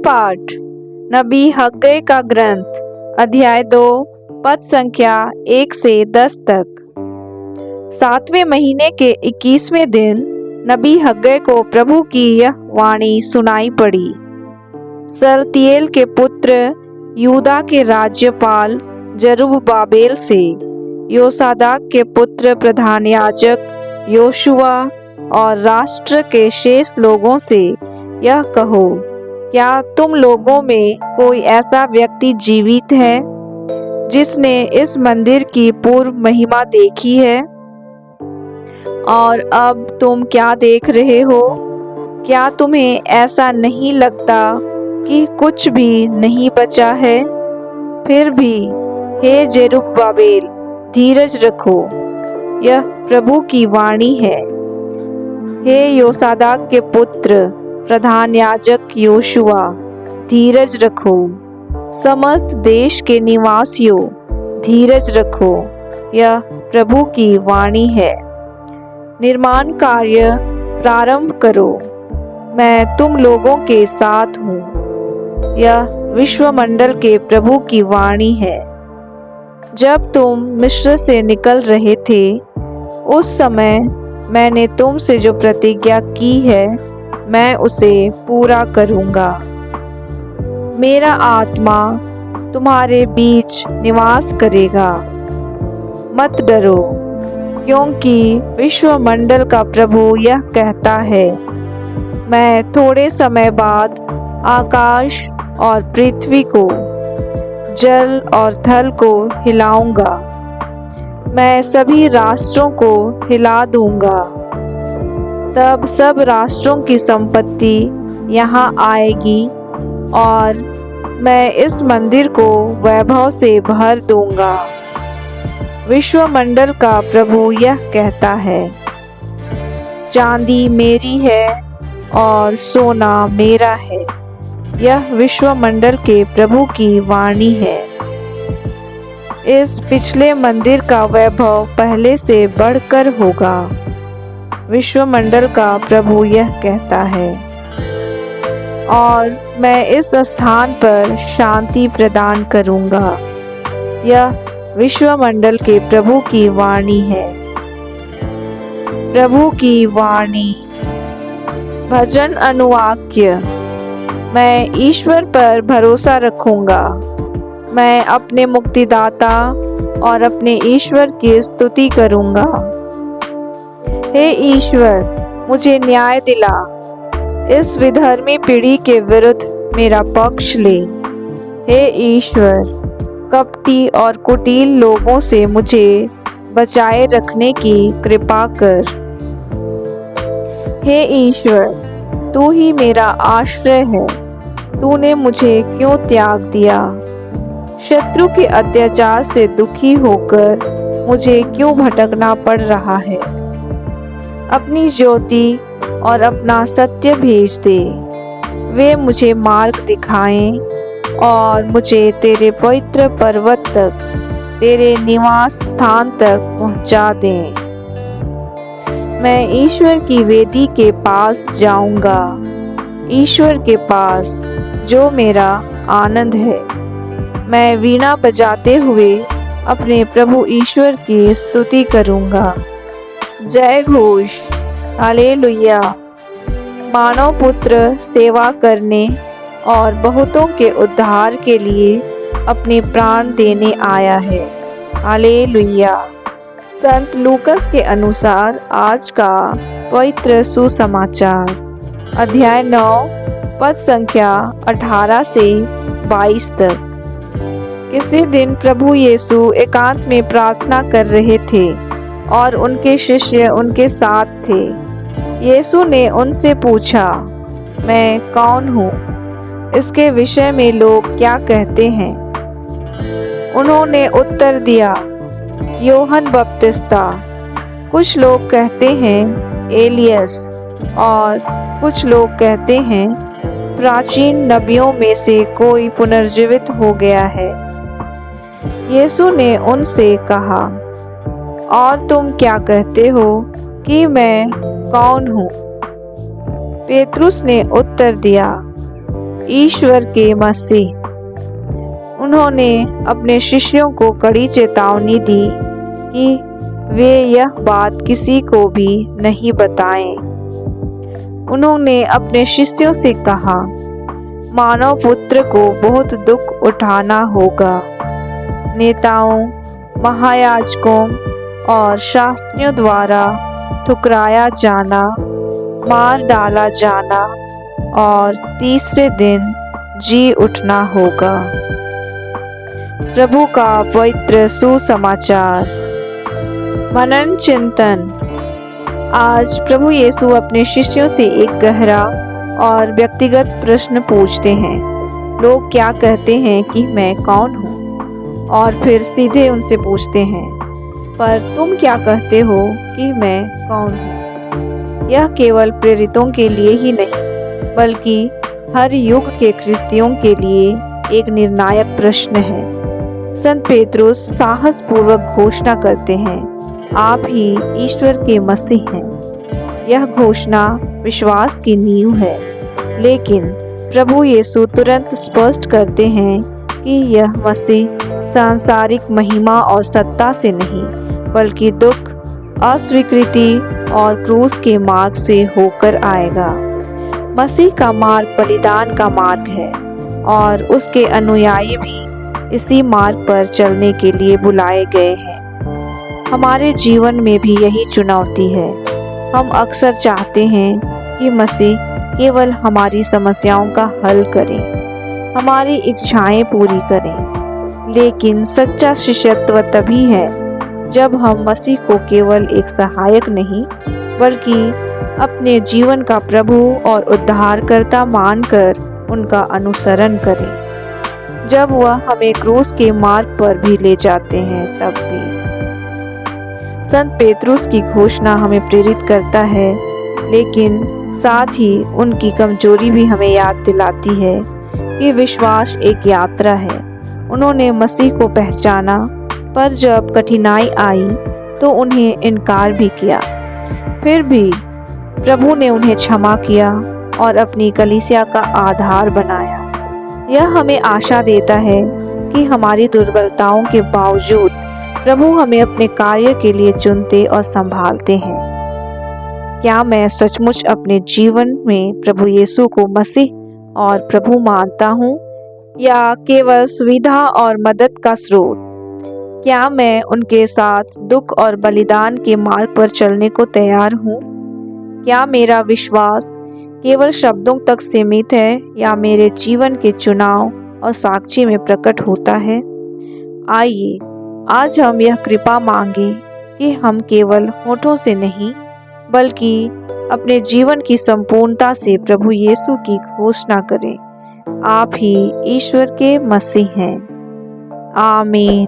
पाठ नबी हग्गै का ग्रंथ अध्याय 2 पद संख्या 1 से 10 तक। 7वें महीने के 21वें दिन नबी हग्गै को प्रभु की यह वाणी सुनाई पड़ी। सलतियेल के पुत्र यूदा के राज्यपाल जरुब्बाबेल से योसादाक के पुत्र प्रधान याजक योशुआ और राष्ट्र के शेष लोगों से यह कहो, क्या तुम लोगों में कोई ऐसा व्यक्ति जीवित है जिसने इस मंदिर की पूर्व महिमा देखी है? और अब तुम क्या देख रहे हो? क्या तुम्हें ऐसा नहीं लगता कि कुछ भी नहीं बचा है? फिर भी हे जरुब्बाबेल, धीरज रखो, यह प्रभु की वाणी है। हे योसादाक के पुत्र प्रधान याजक योशुआ, धीरज रखो। समस्त देश के निवासियों, धीरज रखो, यह प्रभु की वाणी है। निर्माण कार्य प्रारंभ करो, मैं तुम लोगों के साथ हूँ, यह विश्वमंडल के प्रभु की वाणी है। जब तुम मिस्र से निकल रहे थे, उस समय मैंने तुमसे जो प्रतिज्ञा की है, मैं उसे पूरा करूँगा। मेरा आत्मा तुम्हारे बीच निवास करेगा। मत डरो, क्योंकि विश्वमंडल का प्रभु यह कहता है, मैं थोड़े समय बाद आकाश और पृथ्वी को, जल और थल को हिलाऊंगा। मैं सभी राष्ट्रों को हिला दूंगा। तब सब राष्ट्रों की संपत्ति यहाँ आएगी और मैं इस मंदिर को वैभव से भर दूंगा। विश्वमंडल का प्रभु यह कहता है, चांदी मेरी है और सोना मेरा है, यह विश्वमंडल के प्रभु की वाणी है। इस पिछले मंदिर का वैभव पहले से बढ़कर होगा, विश्वमंडल का प्रभु यह कहता है। और मैं इस स्थान पर शांति प्रदान करूंगा, यह विश्वमंडल के प्रभु की वाणी है। प्रभु की वाणी। भजन अनुवाक्य। मैं ईश्वर पर भरोसा रखूंगा। मैं अपने मुक्तिदाता और अपने ईश्वर की स्तुति करूंगा। हे ईश्वर, मुझे न्याय दिला, इस विधर्मी पीढ़ी के विरुद्ध मेरा पक्ष ले। हे ईश्वर, कपटी और कुटिल लोगों से मुझे बचाए रखने की कृपा कर। हे ईश्वर, तू ही मेरा आश्रय है, तूने मुझे क्यों त्याग दिया? शत्रु के अत्याचार से दुखी होकर मुझे क्यों भटकना पड़ रहा है? अपनी ज्योति और अपना सत्य भेज दे, वे मुझे मार्ग दिखाएं और मुझे तेरे पवित्र पर्वत तक, तेरे निवास स्थान तक पहुंचा दें। मैं ईश्वर की वेदी के पास जाऊंगा, ईश्वर के पास जो मेरा आनंद है। मैं वीणा बजाते हुए अपने प्रभु ईश्वर की स्तुति करूंगा। जय घोष, हालेलुया। मानव पुत्र सेवा करने और बहुतों के उद्धार के लिए अपने प्राण देने आया है। हालेलुया। संत लूकस के अनुसार आज का पवित्र सुसमाचार अध्याय 9 पद संख्या 18 से 22 तक। किसी दिन प्रभु यीशु एकांत में प्रार्थना कर रहे थे और उनके शिष्य उनके साथ थे। यीशु ने उनसे पूछा, मैं कौन हूँ? इसके विषय में लोग क्या कहते हैं? उन्होंने उत्तर दिया, यूहन्ना बपतिस्ता। कुछ लोग कहते हैं एलियस और कुछ लोग कहते हैं प्राचीन नबियों में से कोई पुनर्जीवित हो गया है। यीशु ने उनसे कहा, और तुम क्या कहते हो कि मैं कौन हूँ? पेतरुस ने उत्तर दिया, ईश्वर के मसीह। उन्होंने अपने शिष्यों को कड़ी चेतावनी दी कि वे यह बात किसी को भी नहीं बताएं। उन्होंने अपने शिष्यों से कहा, मानव पुत्र को बहुत दुख उठाना होगा। नेताओं, महायाजकों और शास्त्रियों द्वारा ठुकराया जाना, मार डाला जाना और तीसरे दिन जी उठना होगा। प्रभु का पवित्र सुसमाचार। मनन चिंतन। आज प्रभु यीशु अपने शिष्यों से एक गहरा और व्यक्तिगत प्रश्न पूछते हैं। लोग क्या कहते हैं कि मैं कौन हूँ? और फिर सीधे उनसे पूछते हैं, पर तुम क्या कहते हो कि मैं कौन हूँ? यह केवल प्रेरितों के लिए ही नहीं, बल्कि हर युग के ख्रिस्तियों के लिए एक निर्णायक प्रश्न है। संत पेतरुस साहसपूर्वक घोषणा करते हैं, आप ही ईश्वर के मसीह हैं। यह घोषणा विश्वास की नींव है, लेकिन प्रभु यीशु तुरंत स्पष्ट करते हैं कि यह मसीह सांसारिक महिमा और सत्ता से नहीं, बल्कि दुख, अस्वीकृति और क्रूस के मार्ग से होकर आएगा। मसीह का मार्ग बलिदान का मार्ग है और उसके अनुयायी भी इसी मार्ग पर चलने के लिए बुलाए गए हैं। हमारे जीवन में भी यही चुनौती है। हम अक्सर चाहते हैं कि मसीह केवल हमारी समस्याओं का हल करें, हमारी इच्छाएं पूरी करें, लेकिन सच्चा शिष्यत्व तभी है जब हम मसीह को केवल एक सहायक नहीं, बल्कि अपने जीवन का प्रभु और उद्धारकर्ता मानकर उनका अनुसरण करें। जब वह हमें क्रूस के मार्ग पर भी ले जाते हैं, तब भी। संत पेतरुस की घोषणा हमें प्रेरित करता है, लेकिन साथ ही उनकी कमजोरी भी हमें याद दिलाती है कि विश्वास एक यात्रा है। उन्होंने मसीह को पहचाना, पर जब कठिनाई आई तो उन्हें इनकार भी किया। फिर भी प्रभु ने उन्हें क्षमा किया और अपनी कलीसिया का आधार बनाया। यह हमें आशा देता है कि हमारी दुर्बलताओं के बावजूद प्रभु हमें अपने कार्य के लिए चुनते और संभालते हैं। क्या मैं सचमुच अपने जीवन में प्रभु यीशु को मसीह और प्रभु मानता हूँ, या केवल सुविधा और मदद का स्रोत? क्या मैं उनके साथ दुख और बलिदान के मार्ग पर चलने को तैयार हूँ? क्या मेरा विश्वास केवल शब्दों तक सीमित है, या मेरे जीवन के चुनाव और साक्षी में प्रकट होता है? आइए आज हम यह कृपा मांगे कि हम केवल होठों से नहीं, बल्कि अपने जीवन की संपूर्णता से प्रभु यीशु की घोषणा करें, आप ही ईश्वर के मसीह हैं। आमीन।